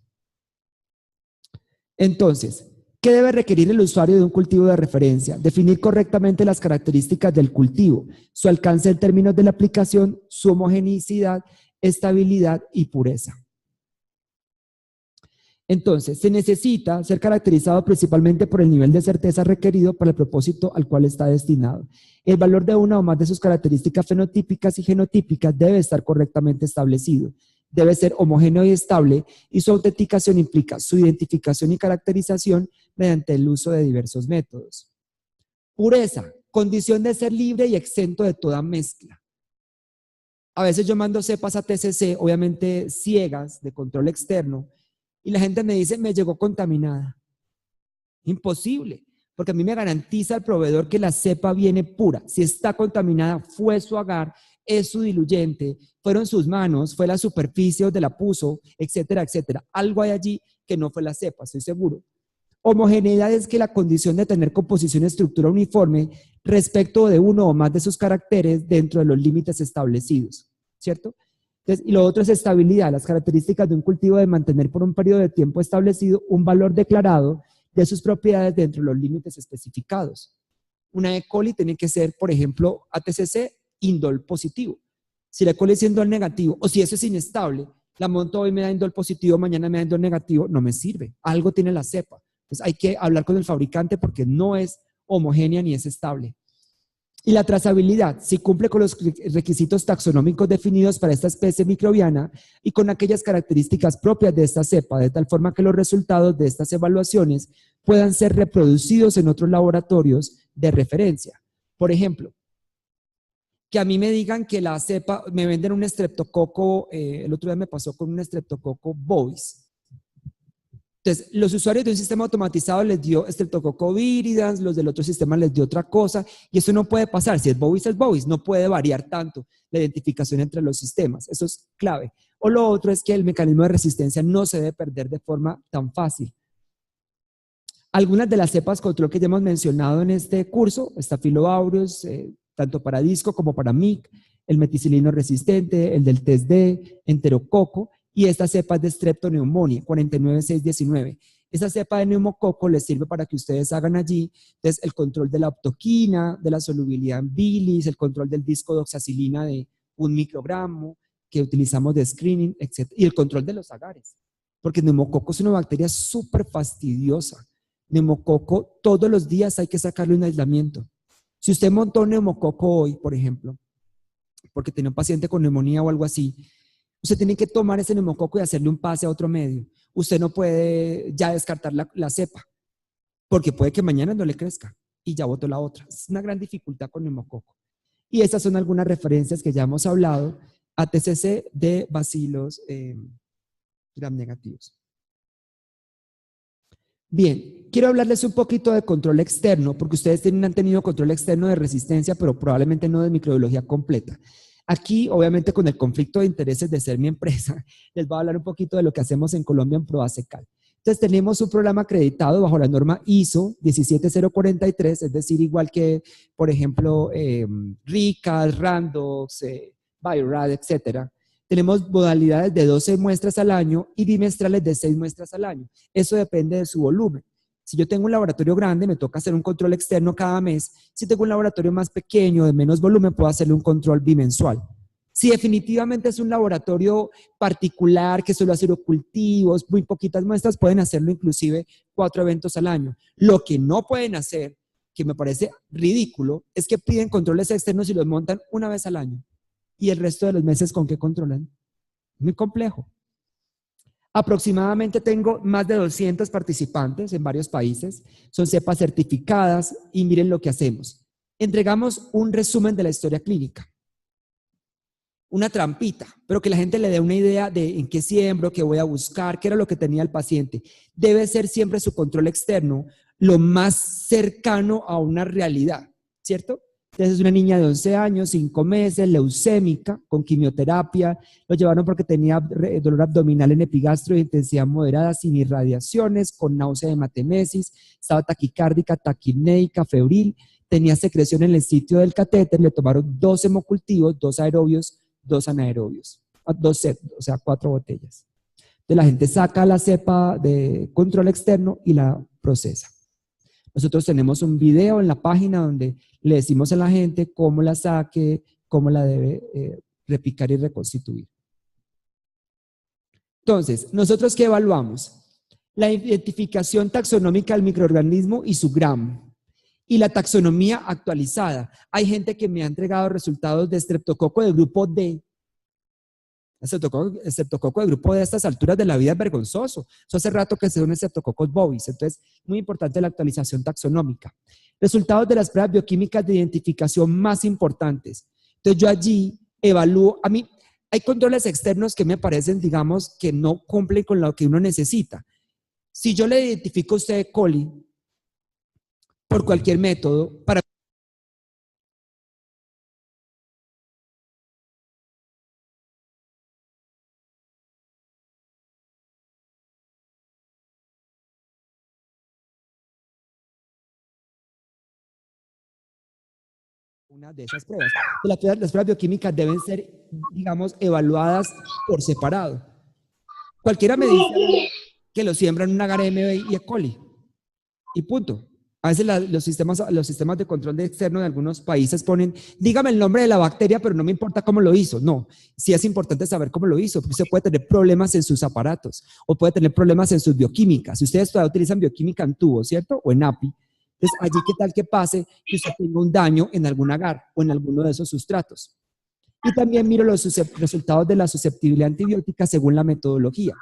Entonces, ¿Qué debe requerir el usuario de un cultivo de referencia? Definir correctamente las características del cultivo, su alcance en términos de la aplicación, su homogeneidad, estabilidad y pureza. Entonces, se necesita ser caracterizado principalmente por el nivel de certeza requerido para el propósito al cual está destinado. El valor de una o más de sus características fenotípicas y genotípicas debe estar correctamente establecido. Debe ser homogéneo y estable, y su autenticación implica su identificación y caracterización mediante el uso de diversos métodos. Pureza, condición de ser libre y exento de toda mezcla. A veces yo mando cepas a TCC, obviamente ciegas, de control externo, y la gente me dice, me llegó contaminada. Imposible, porque a mí me garantiza el proveedor que la cepa viene pura. Si está contaminada, fue su agar, es su diluyente, fueron sus manos, fue la superficie donde la puso, etcétera, etcétera. Algo hay allí que no fue la cepa, estoy seguro. Homogeneidad es que la condición de tener composición y estructura uniforme respecto de uno o más de sus caracteres dentro de los límites establecidos, ¿cierto? Entonces, y lo otro es estabilidad, las características de un cultivo de mantener por un periodo de tiempo establecido un valor declarado de sus propiedades dentro de los límites especificados. Una E. coli tiene que ser, por ejemplo, ATCC, indol positivo. Si la E. coli es indol negativo, o si eso es inestable, la monto hoy me da indol positivo, mañana me da indol negativo, no me sirve. Algo tiene la cepa. Entonces hay que hablar con el fabricante porque no es homogénea ni es estable. Y la trazabilidad, si cumple con los requisitos taxonómicos definidos para esta especie microbiana y con aquellas características propias de esta cepa, de tal forma que los resultados de estas evaluaciones puedan ser reproducidos en otros laboratorios de referencia. Por ejemplo, que a mí me digan que la cepa, me venden un estreptococo, el otro día me pasó con un estreptococo bovis. Entonces, los usuarios de un sistema automatizado les dio Streptococcus viridans, los del otro sistema les dio otra cosa, y eso no puede pasar. Si es bovis, no puede variar tanto la identificación entre los sistemas. Eso es clave. O lo otro es que el mecanismo de resistencia no se debe perder de forma tan fácil. Algunas de las cepas control que ya hemos mencionado en este curso, Staphyloaureus, tanto para disco como para MIC, el meticilino resistente, el del test D, enterococo, y esta cepa es de Streptoneumonia, 49619. Esta cepa de neumococo les sirve para que ustedes hagan allí entonces, el control de la optoquina, de la solubilidad en bilis, el control del disco de oxacilina de 1 microgramo, que utilizamos de screening, etc. Y el control de los agares, porque el neumococo es una bacteria súper fastidiosa. Neumococo, todos los días hay que sacarle un aislamiento. Si usted montó un neumococo hoy, por ejemplo, porque tiene un paciente con neumonía o algo así, usted tiene que tomar ese neumococo y hacerle un pase a otro medio. Usted no puede ya descartar la cepa, porque puede que mañana no le crezca y ya botó la otra. Es una gran dificultad con neumococo. Y estas son algunas referencias que ya hemos hablado, ATCC de bacilos gram negativos. Bien, quiero hablarles un poquito de control externo, porque ustedes han tenido control externo de resistencia, pero probablemente no de microbiología completa. Aquí, obviamente, con el conflicto de intereses de ser mi empresa, les voy a hablar un poquito de lo que hacemos en Colombia en Proacecal. Entonces, tenemos un programa acreditado bajo la norma ISO 17043, es decir, igual que, por ejemplo, RICAS, Randox, Biorad, etcétera. Tenemos modalidades de 12 muestras al año y bimestrales de 6 muestras al año. Eso depende de su volumen. Si yo tengo un laboratorio grande, me toca hacer un control externo cada mes. Si tengo un laboratorio más pequeño, de menos volumen, puedo hacerle un control bimensual. Si definitivamente es un laboratorio particular que suele hacer cultivos, muy poquitas muestras, pueden hacerlo inclusive 4 eventos al año. Lo que no pueden hacer, que me parece ridículo, es que piden controles externos y los montan una vez al año. ¿Y el resto de los meses con qué controlan? Muy complejo. Aproximadamente tengo más de 200 participantes en varios países, son cepas certificadas y miren lo que hacemos. Entregamos un resumen de la historia clínica, una trampita, pero que la gente le dé una idea de en qué siembro, qué voy a buscar, qué era lo que tenía el paciente. Debe ser siempre su control externo lo más cercano a una realidad, ¿cierto? Entonces es una niña de 11 años, 5 meses, leucémica, con quimioterapia. Lo llevaron porque tenía dolor abdominal en epigastrio de intensidad moderada, sin irradiaciones, con náusea de hematemesis, estaba taquicárdica, taquipneica, febril, tenía secreción en el sitio del catéter, le tomaron 2 hemocultivos, 2 aerobios, 2 anaerobios, 2 sets, o sea, 4 botellas. Entonces la gente saca la cepa de control externo y la procesa. Nosotros tenemos un video en la página donde le decimos a la gente cómo la saque, cómo la debe repicar y reconstituir. Entonces, ¿nosotros qué evaluamos? La identificación taxonómica del microorganismo y su GRAM y la taxonomía actualizada. Hay gente que me ha entregado resultados de streptococo de grupo D. El streptococo de grupo D a estas alturas de la vida es vergonzoso. Eso hace rato que se son streptococos bovis. Entonces, muy importante la actualización taxonómica. Resultados de las pruebas bioquímicas de identificación más importantes. Entonces, yo allí evalúo, a mí hay controles externos que me parecen, digamos, que no cumplen con lo que uno necesita. Si yo le identifico a usted E. coli por cualquier método, para una de esas pruebas. Las pruebas bioquímicas deben ser, digamos, evaluadas por separado. Cualquiera me dice que lo siembran un agar MB y E. coli. Y punto. A veces los sistemas de control de externo de algunos países ponen, dígame el nombre de la bacteria, pero no me importa cómo lo hizo. No, sí es importante saber cómo lo hizo, porque usted puede tener problemas en sus aparatos o puede tener problemas en sus bioquímicas. Si ustedes todavía utilizan bioquímica en tubo, ¿cierto? O en API. Entonces, allí qué tal que pase que usted tenga un daño en algún agar o en alguno de esos sustratos. Y también miro los resultados de la susceptibilidad antibiótica según la metodología.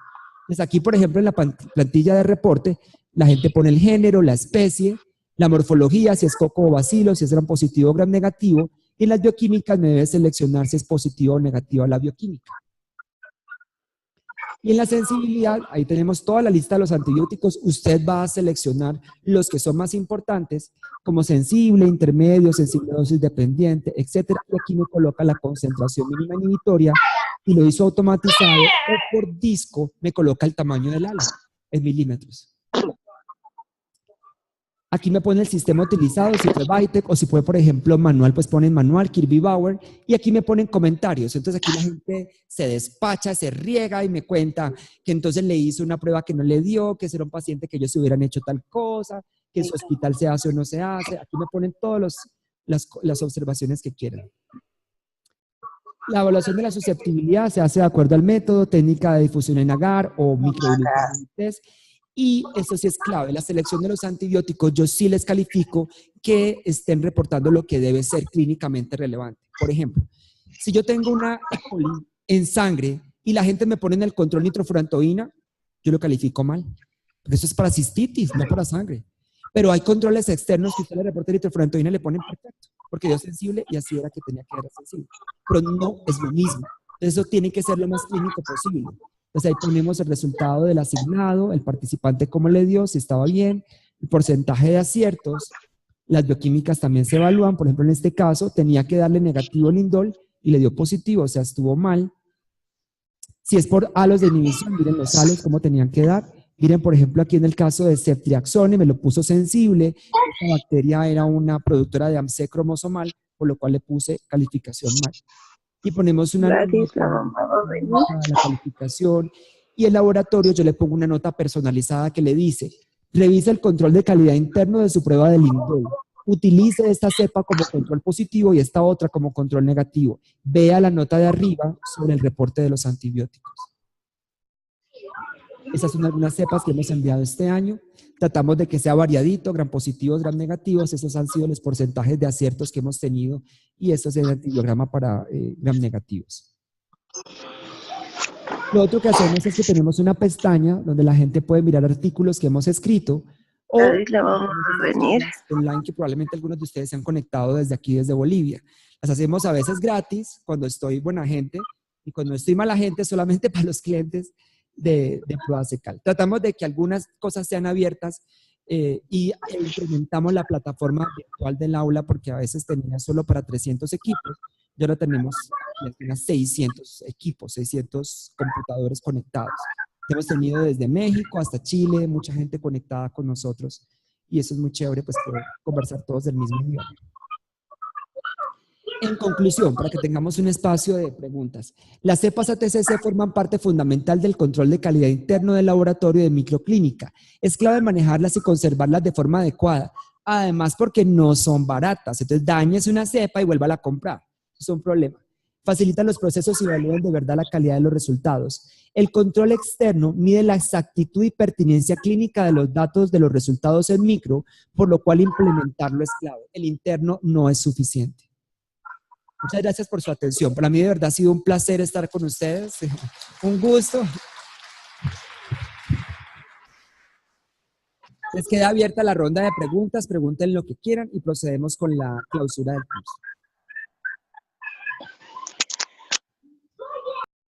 Entonces, aquí, por ejemplo, en la plantilla de reporte, la gente pone el género, la especie, la morfología, si es coco o bacilo, si es gram positivo o gram negativo, y en las bioquímicas me debe seleccionar si es positivo o negativo la bioquímica. Y en la sensibilidad, ahí tenemos toda la lista de los antibióticos. Usted va a seleccionar los que son más importantes, como sensible, intermedio, sensible dosis dependiente, etcétera. Y aquí me coloca la concentración mínima inhibitoria y lo hizo automatizado o por disco me coloca el tamaño del ala en milímetros. Aquí me pone el sistema utilizado, si fue Vitek o si fue, por ejemplo, manual, pues ponen manual, Kirby Bauer, y aquí me ponen comentarios. Entonces aquí la gente se despacha, se riega y me cuenta que entonces le hizo una prueba que no le dio, que era un paciente que ellos hubieran hecho tal cosa, que en su hospital se hace o no se hace. Aquí me ponen todas las observaciones que quieran. La evaluación de la susceptibilidad se hace de acuerdo al método, técnica de difusión en agar o microunidades. Y esto sí es clave, la selección de los antibióticos, yo sí les califico que estén reportando lo que debe ser clínicamente relevante. Por ejemplo, si yo tengo una E. coli en sangre y la gente me pone en el control nitrofurantoína, yo lo califico mal. Porque eso es para cistitis, no para sangre. Pero hay controles externos que usted le reporta nitrofurantoína y le ponen perfecto, porque dio sensible y así era que tenía que dar sensible. Pero no es lo mismo. Eso tiene que ser lo más clínico posible. Entonces ahí ponemos el resultado del asignado, el participante cómo le dio, si estaba bien, el porcentaje de aciertos. Las bioquímicas también se evalúan. Por ejemplo, en este caso tenía que darle negativo al indol y le dio positivo, o sea, estuvo mal. Si es por halos de inhibición, miren los halos cómo tenían que dar. Miren, por ejemplo, aquí en el caso de ceftriaxone me lo puso sensible. Esta bacteria era una productora de AMC cromosomal, por lo cual le puse calificación mal. Y ponemos una nota, la calificación, y el laboratorio yo le pongo una nota personalizada que le dice, revisa el control de calidad interno de su prueba de indol, utilice esta cepa como control positivo y esta otra como control negativo, vea la nota de arriba sobre el reporte de los antibióticos. Esas son algunas cepas que hemos enviado este año. Tratamos de que sea variadito, gram positivos, gram negativos. Esos han sido los porcentajes de aciertos que hemos tenido y esto es el antibiograma para gram negativos. Lo otro que hacemos es que tenemos una pestaña donde la gente puede mirar artículos que hemos escrito o online que probablemente algunos de ustedes se han conectado desde aquí, desde Bolivia. Las hacemos a veces gratis cuando estoy buena gente y cuando estoy mala gente solamente para los clientes de Proasecal. Tratamos de que algunas cosas sean abiertas y implementamos la plataforma virtual del aula porque a veces tenía solo para 300 equipos y ahora tenemos unas 600 equipos, 600 computadores conectados. Hemos tenido desde México hasta Chile mucha gente conectada con nosotros y eso es muy chévere, pues poder conversar todos del mismo idioma. En conclusión, para que tengamos un espacio de preguntas, las cepas ATCC forman parte fundamental del control de calidad interno del laboratorio de microclínica. Es clave manejarlas y conservarlas de forma adecuada, además porque no son baratas. Entonces, dañes una cepa y vuélvala a comprar. Es un problema. Facilitan los procesos y evalúan de verdad la calidad de los resultados. El control externo mide la exactitud y pertinencia clínica de los datos de los resultados en micro, por lo cual implementarlo es clave. El interno no es suficiente. Muchas gracias por su atención. Para mí de verdad ha sido un placer estar con ustedes. Un gusto. Les queda abierta la ronda de preguntas. Pregunten lo que quieran y procedemos con la clausura del curso.